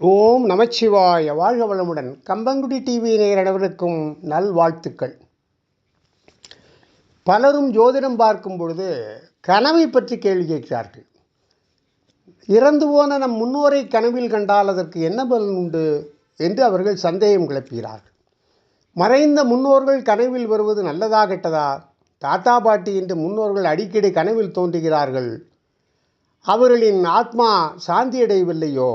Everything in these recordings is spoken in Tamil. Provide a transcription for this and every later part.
ஓம் நமச்சிவாய. வாழ்க வளமுடன். கம்பங்குடி டிவி நேயர்களுக்கும் நல்வாழ்த்துக்கள். பலரும் ஜோதிடம் பார்க்கும் பொழுது கனவை பற்றி கேள்வி கேட்கிறார்கள். இறந்து போன நம் முன்னோரை கனவில் கண்டால் அதற்கு என்ன பலன் உண்டு என்று அவர்கள் சந்தேகம் கிளப்புகிறார்கள். மறைந்த முன்னோர்கள் கனவில் வருவது நல்லதா கெட்டதா? தாத்தா பாட்டி என்று முன்னோர்கள் அடிக்கடி கனவில் தோன்றுகிறார்கள். அவர்களின் ஆத்மா சாந்தியடையவில்லையோ?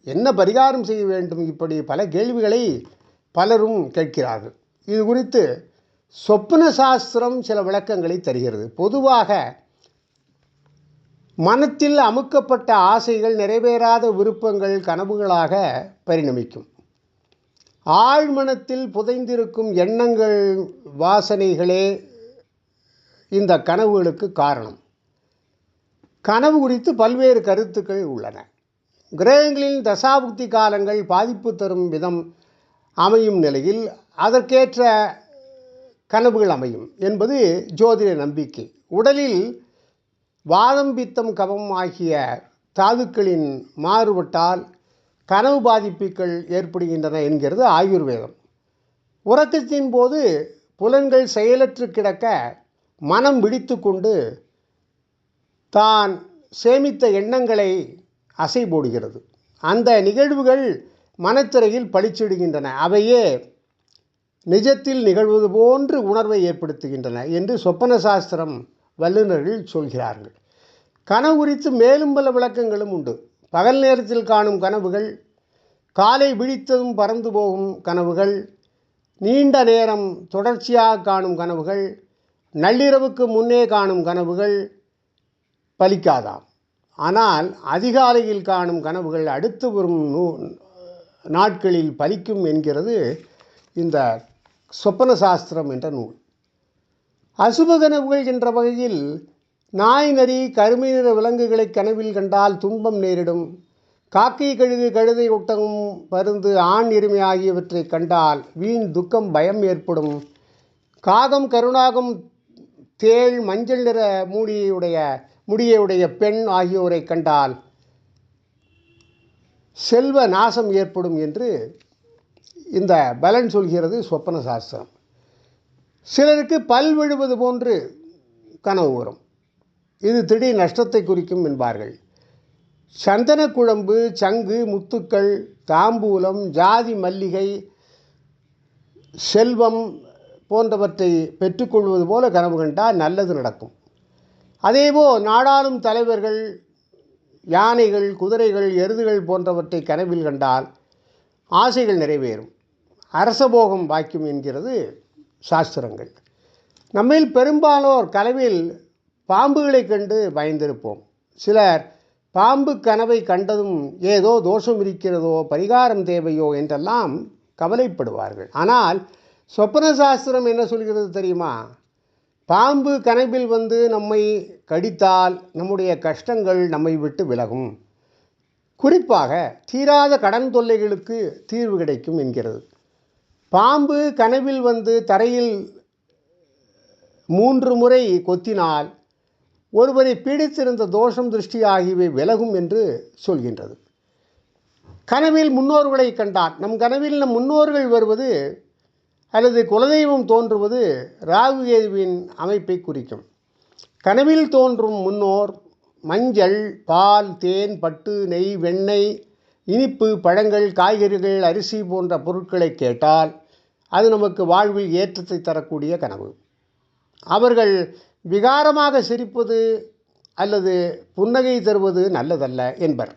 என்ன பரிகாரம் செய்ய வேண்டும்? இப்படி பல கேள்விகளை பலரும் கேட்கிறார்கள். இது குறித்து சொப்பன சாஸ்திரம் சில விளக்கங்களை தருகிறது. பொதுவாக மனத்தில் அமுக்கப்பட்ட ஆசைகள், நிறைவேறாத விருப்பங்கள் கனவுகளாக பரிணமிக்கும். ஆழ்மனத்தில் புதைந்திருக்கும் எண்ணங்கள், வாசனைகளே இந்த கனவுகளுக்கு காரணம். கனவு குறித்து பல்வேறு கருத்துக்கள் உள்ளன. கிரகங்களின் தசாபுக்தி காலங்கள் பாதிப்பு தரும் விதம் அமையும் நிலையில் அதற்கேற்ற கனவுகள் அமையும் என்பது ஜோதிட நம்பிக்கை. உடலில் வாதம், பித்தம், கபம் ஆகிய தாதுக்களின் மாறுபட்டால் கனவு பாதிப்புகள் ஏற்படுகின்றன என்கிறது ஆயுர்வேதம். உறக்கத்தின் போது புலன்கள் செயலற்று கிடக்க மனம் விழித்து கொண்டு தான் சேமித்த எண்ணங்களை அசை போடுகிறது. அந்த நிகழ்வுகள் மனத்திரையில் பளிச்சிடுகின்றன. அவையே நிஜத்தில் நிகழ்வது போன்று உணர்வை ஏற்படுத்துகின்றன என்று சொப்பன சாஸ்திரம் வல்லுநர்கள் சொல்கிறார்கள். கனவு குறித்து மேலும் பல விளக்கங்களும் உண்டு. பகல் நேரத்தில் காணும் கனவுகள், காலை விழித்ததும் பறந்து போகும் கனவுகள், நீண்ட நேரம் தொடர்ச்சியாக காணும் கனவுகள், நள்ளிரவுக்கு முன்னே காணும் கனவுகள் பலிக்காதாம். ஆனால் அதிகாலையில் காணும் கனவுகள் அடுத்து வரும் நாட்களில் பலிக்கும் என்கிறது இந்த சொப்பன சாஸ்திரம் என்ற நூல். அசுப கனவுகள் என்ற வகையில் நாய், நரி, கருமை நிற விலங்குகளை கனவில் கண்டால் துன்பம் நேரிடும். காக்கை, கழுகு, கழுதை, ஒட்டகம், பருந்து, ஆண் எருமை ஆகியவற்றை கண்டால் வீண் துக்கம், பயம் ஏற்படும். காகம், கருணாகம், தேள், மஞ்சள் நிற முடியுடைய பெண் ஆகியோரை கண்டால் செல்வ நாசம் ஏற்படும் என்று இந்த பலன் சொல்கிறது சொப்பன சாஸ்திரம். சிலருக்கு பல் விழுவது போன்று கனவு வரும். இது திடீர் நஷ்டத்தை குறிக்கும் என்பார்கள். சந்தன குழம்பு, சங்கு, முத்துக்கள், தாம்பூலம், ஜாதி மல்லிகை, செல்வம் போன்றவற்றை பெற்றுக்கொள்வது போல கனவு கண்டால் நல்லது நடக்கும். அதேபோல் நாடாளும் தலைவர்கள், யானைகள், குதிரைகள், எருதுகள் போன்றவற்றை கனவில் கண்டால் ஆசைகள் நிறைவேறும், அரசபோகம் வாய்க்கும் என்கிறது சாஸ்திரங்கள். நம்மில் பெரும்பாலோர் கனவில் பாம்புகளை கண்டு பயந்திருப்போம். சிலர் பாம்பு கனவை கண்டதும் ஏதோ தோஷம் இருக்கிறதோ, பரிகாரம் தேவையோ என்றெல்லாம் கவலைப்படுவார்கள். ஆனால் சொப்பன சாஸ்திரம் என்ன சொல்கிறது தெரியுமா? பாம்பு கனவில் வந்து நம்மை கடித்தால் நம்முடைய கஷ்டங்கள் நம்மை விட்டு விலகும். குறிப்பாக தீராத கடன் தொல்லைகளுக்கு தீர்வு கிடைக்கும் என்கிறது. பாம்பு கனவில் வந்து தரையில் 3 முறை கொத்தினால் ஒருவரை பீடித்திருந்த தோஷம், திருஷ்டி ஆகியவை விலகும் என்று சொல்கின்றது. கனவில் முன்னோர்களை கண்டால், நம் கனவில் நம் முன்னோர்கள் வருவது அல்லது குலதெய்வம் தோன்றுவது ராகு கேதுவின் அமைப்பை குறிக்கும். கனவில் தோன்றும் முன்னோர் மஞ்சள், பால், தேன், பட்டு, நெய், வெண்ணெய், இனிப்பு, பழங்கள், காய்கறிகள், அரிசி போன்ற பொருட்களை கேட்டால் அது நமக்கு வாழ்வில் ஏற்றத்தை தரக்கூடிய கனவு. அவர்கள் விகாரமாக சிரிப்பது அல்லது புன்னகை தருவது நல்லதல்ல என்பர்.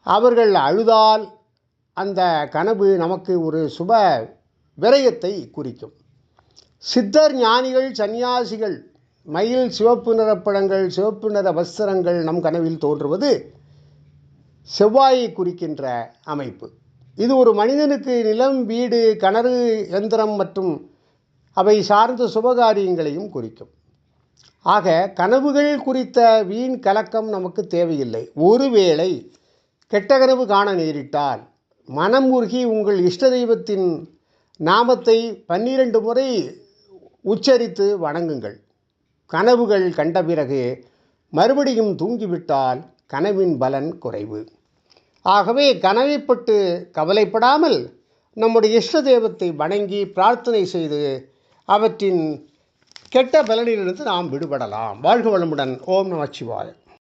அவர்கள் அழுதால் அந்த கனவு நமக்கு ஒரு சுப விரயத்தை குறிக்கும். சித்தர், ஞானிகள், சன்னியாசிகள் மயில், சிவப்பு நிறப்பழங்கள், சிவப்பு நிற வஸ்திரங்கள் நம் கனவில் தோன்றுவது செவ்வாயை குறிக்கின்ற அமைப்பு. இது ஒரு மனிதனுக்கு நிலம், வீடு, கிணறு, எந்திரம் மற்றும் அவை சார்ந்த சுபகாரியங்களையும் குறிக்கும். ஆக கனவுகள் குறித்த வீண் கலக்கம் நமக்கு தேவையில்லை. ஒருவேளை கெட்ட கனவு காண நேரிட்டால் மனம் உருகி உங்கள் இஷ்ட தெய்வத்தின் நாமத்தை 12 முறை உச்சரித்து வணங்குங்கள். கனவுகள் கண்ட பிறகு மறுபடியும் தூங்கிவிட்டால் கனவின் பலன் குறைவு. ஆகவே கனவைப்பட்டு கவலைப்படாமல் நம்முடைய இஷ்ட தெய்வத்தை வணங்கி பிரார்த்தனை செய்து அவற்றின் கெட்ட பலனிலிருந்து நாம் விடுபடலாம். வாழ்க வளமுடன். ஓம் நமச்சிவாய.